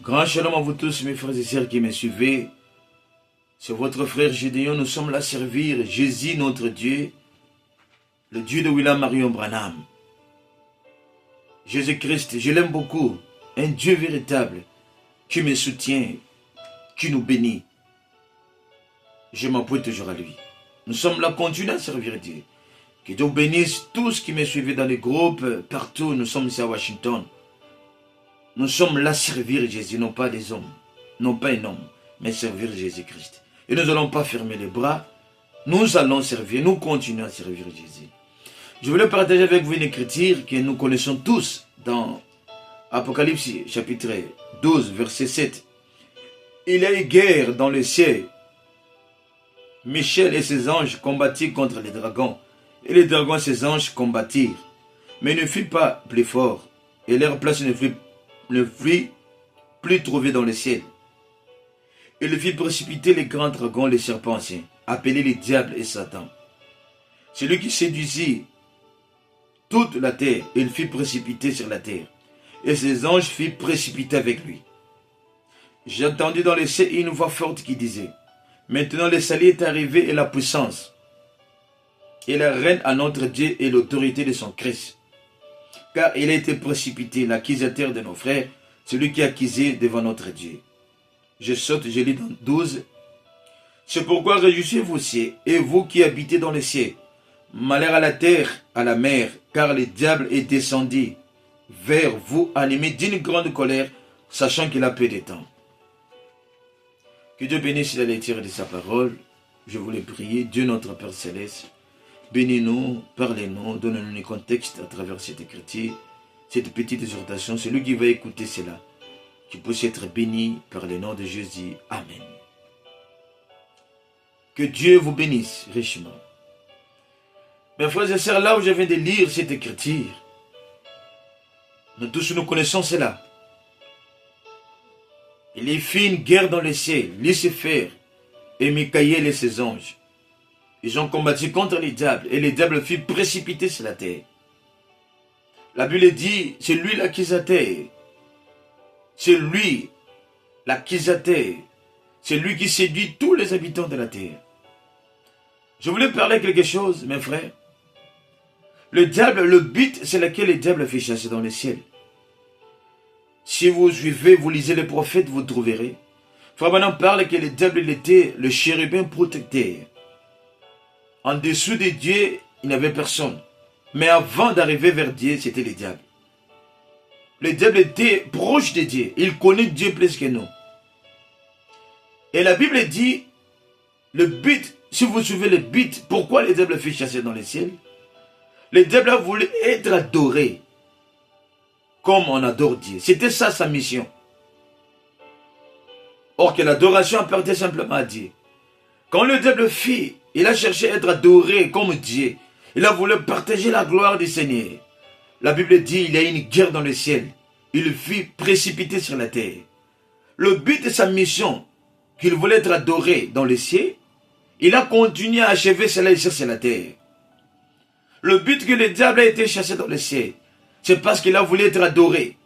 Grand shalom à vous tous, mes frères et sœurs qui me suivez. C'est votre frère Gédéon, nous sommes là à servir Jésus, notre Dieu, le Dieu de William Marion Branham. Jésus-Christ, je l'aime beaucoup, un Dieu véritable qui me soutient, qui nous bénit. Je m'appuie toujours à lui. Nous sommes là, continuer à servir Dieu. Que Dieu bénisse tous qui me suivent dans les groupes, partout. Nous sommes ici à Washington. Nous sommes là à servir Jésus, non pas des hommes, non pas un homme, mais servir Jésus-Christ. Et nous n'allons pas fermer les bras. Nous allons servir, nous continuons à servir Jésus. Je voulais partager avec vous une écriture que nous connaissons tous dans Apocalypse chapitre 12, verset 7. Il y a eu guerre dans le ciel. Michel et ses anges combattirent contre les dragons. Et les dragons et ses anges combattirent. Mais ne furent pas plus forts. Et leur place ne fut plus trouvée dans le ciel. Il fit précipiter les grands dragons, les serpents anciens, appelés les diables et Satan. Celui qui séduisit toute la terre, il fit précipiter sur la terre. Et ses anges furent précipités avec lui. J'ai entendu dans le ciel une voix forte qui disait: maintenant le salut est arrivé et la puissance et la règne à notre Dieu et l'autorité de son Christ. Car il a été précipité, l'accusateur de nos frères, celui qui accusait devant notre Dieu. Je saute, je lis dans 12. C'est pourquoi réjouissez-vous ciel, et vous qui habitez dans le ciel. Malheur à la terre, à la mer, car le diable est descendu vers vous, animé d'une grande colère, sachant qu'il a peu de temps. Que Dieu bénisse la lecture de sa parole. Je voulais prier. Dieu notre Père Céleste, bénis-nous, parlez-nous, donne-nous le contexte à travers cette écriture, cette petite exhortation. Celui qui va écouter cela, qui puisse être béni par le nom de Jésus. Amen. Que Dieu vous bénisse richement. Mes frères et sœurs, là où je viens de lire cette écriture, nous tous nous connaissons cela. Il y fit une guerre dans le ciel, Lucifer et Michaël et ses anges. Ils ont combattu contre les diables et les diables furent précipités sur la terre. La Bible dit, c'est lui l'accusateur. C'est lui l'accusateur. C'est lui qui séduit tous les habitants de la terre. Je voulais parler quelque chose, mes frères. Le diable, le but, c'est lequel le diable fait chasser dans le ciel. Si vous suivez, vous lisez les prophètes, vous trouverez. Frère Branham parle que le diable, il était le chérubin protecteur. En dessous de Dieu, il n'y avait personne. Mais avant d'arriver vers Dieu, c'était le diable. Le diable était proche de Dieu. Il connaît Dieu plus que nous. Et la Bible dit, le but, si vous suivez le but, pourquoi le diable fait chasser dans le ciel? Le diable a voulu être adoré comme on adore Dieu. C'était ça sa mission. Or que l'adoration appartient simplement à Dieu. Quand le diable fit, il a cherché à être adoré comme Dieu. Il a voulu partager la gloire du Seigneur. La Bible dit, il y a une guerre dans le ciel. Il fut précipité sur la terre. Le but de sa mission, qu'il voulait être adoré dans le ciel, il a continué à achever cela ici sur la terre. Le but que le diable a été chassé dans le ciel, c'est parce qu'il a voulu être adoré.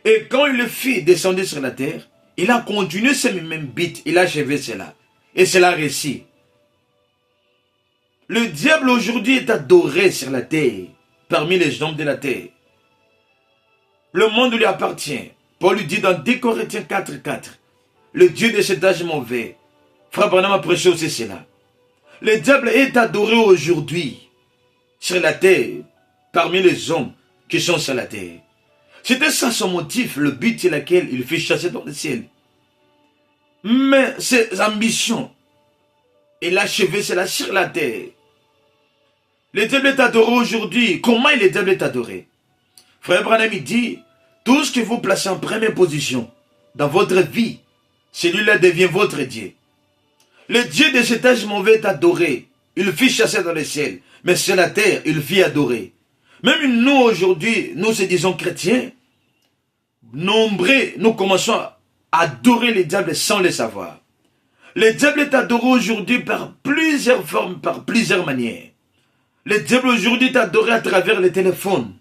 Et quand il le fit descendre sur la terre, il a continué ce même but, il a achevé cela. Et cela réussit. Le diable aujourd'hui est adoré sur la terre, parmi les hommes de la terre. Le monde lui appartient. Paul lui dit dans 2 Corinthiens 4:4, le Dieu de cet âge mauvais. Frère Branham a prêché aussi cela. Le diable est adoré aujourd'hui sur la terre, parmi les hommes qui sont sur la terre. C'était ça son motif, le but sur lequel il fut chassé dans le ciel. Mais ses ambitions, il a achevé cela sur la terre. Le diable est adoré aujourd'hui. Comment le diable est adoré? Frère Branham dit, tout ce que vous placez en première position dans votre vie, celui-là devient votre Dieu. Le Dieu de cet âge mauvais est adoré. Il fut chassé dans le ciel. Mais sur la terre, il fut adoré. Même nous aujourd'hui, nous se disons chrétiens, nombreux, nous commençons à adorer le diable sans le savoir. Le diable est adoré aujourd'hui par plusieurs formes, par plusieurs manières. Le diable aujourd'hui est adoré à travers le téléphone.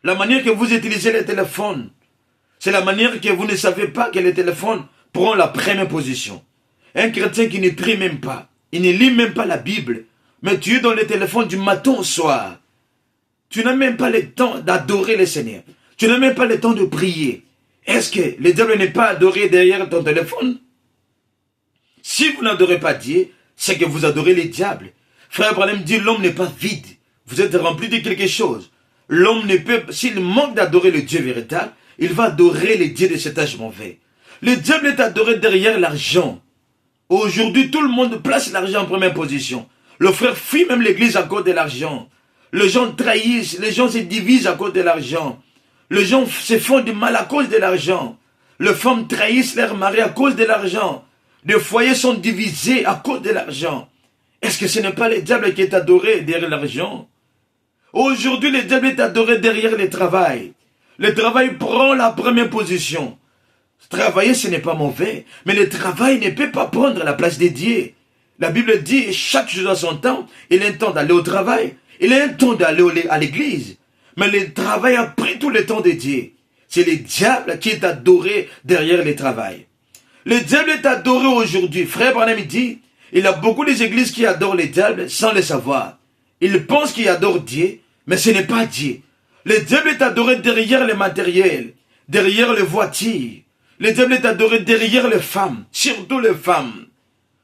La manière que vous utilisez le téléphone, C'est la manière que vous ne savez pas que le téléphone prend la première position. Un chrétien qui ne prie même pas, il ne lit même pas la Bible, mais tu es dans le téléphone du matin au soir. Tu n'as même pas le temps d'adorer le Seigneur. Tu n'as même pas le temps de prier. Est-ce que le diable n'est pas adoré derrière ton téléphone? Si vous n'adorez pas Dieu, c'est que vous adorez les diables. Frère Branham dit, l'homme n'est pas vide. Vous êtes rempli de quelque chose. L'homme ne peut, s'il manque d'adorer le Dieu véritable, il va adorer les dieux de cet âge mauvais. Le diable est adoré derrière l'argent. Aujourd'hui, tout le monde place l'argent en première position. Le frère fuit même l'église à cause de l'argent. Les gens trahissent, les gens se divisent à cause de l'argent. Les gens se font du mal à cause de l'argent. Les femmes trahissent leur mari à cause de l'argent. Les foyers sont divisés à cause de l'argent. Est-ce que ce n'est pas le diable qui est adoré derrière l'argent? Aujourd'hui, le diable est adoré derrière le travail. Le travail prend la première position. Travailler, ce n'est pas mauvais, mais le travail ne peut pas prendre la place de Dieu. La Bible dit, chaque chose à son temps, il a un temps d'aller au travail, il a un temps d'aller à l'église. Mais le travail a pris tout le temps de Dieu. C'est le diable qui est adoré derrière le travail. Le diable est adoré aujourd'hui. Frère Branham dit, il y a beaucoup d'églises qui adorent le diable sans le savoir. Ils pensent qu'ils adorent Dieu, mais ce n'est pas Dieu. Le diable est adoré derrière le matériel, derrière les voitures. Le diable est adoré derrière les femmes, surtout les femmes.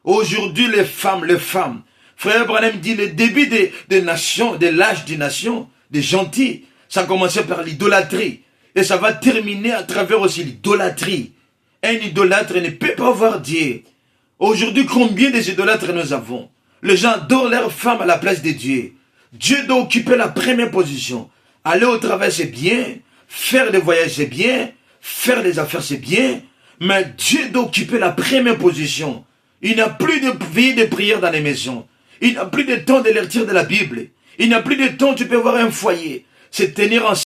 Aujourd'hui, les femmes. Frère Branham dit, le début des nations, de l'âge des nations, des gentils, ça a commencé par l'idolâtrie. Et ça va terminer à travers aussi l'idolâtrie. Un idolâtre ne peut pas voir Dieu. Aujourd'hui, combien des idolâtres nous avons? Les gens adorent leurs femmes à la place de Dieu. Dieu doit occuper la première position. Aller au travail, c'est bien. Faire des voyages, c'est bien. Faire des affaires, c'est bien. Mais Dieu doit occuper la première position. Il n'y a plus de vie de prière dans les maisons. Il n'y a plus de temps de lecture de la Bible. Il n'y a plus de temps où tu peux avoir un foyer. C'est tenir ensemble.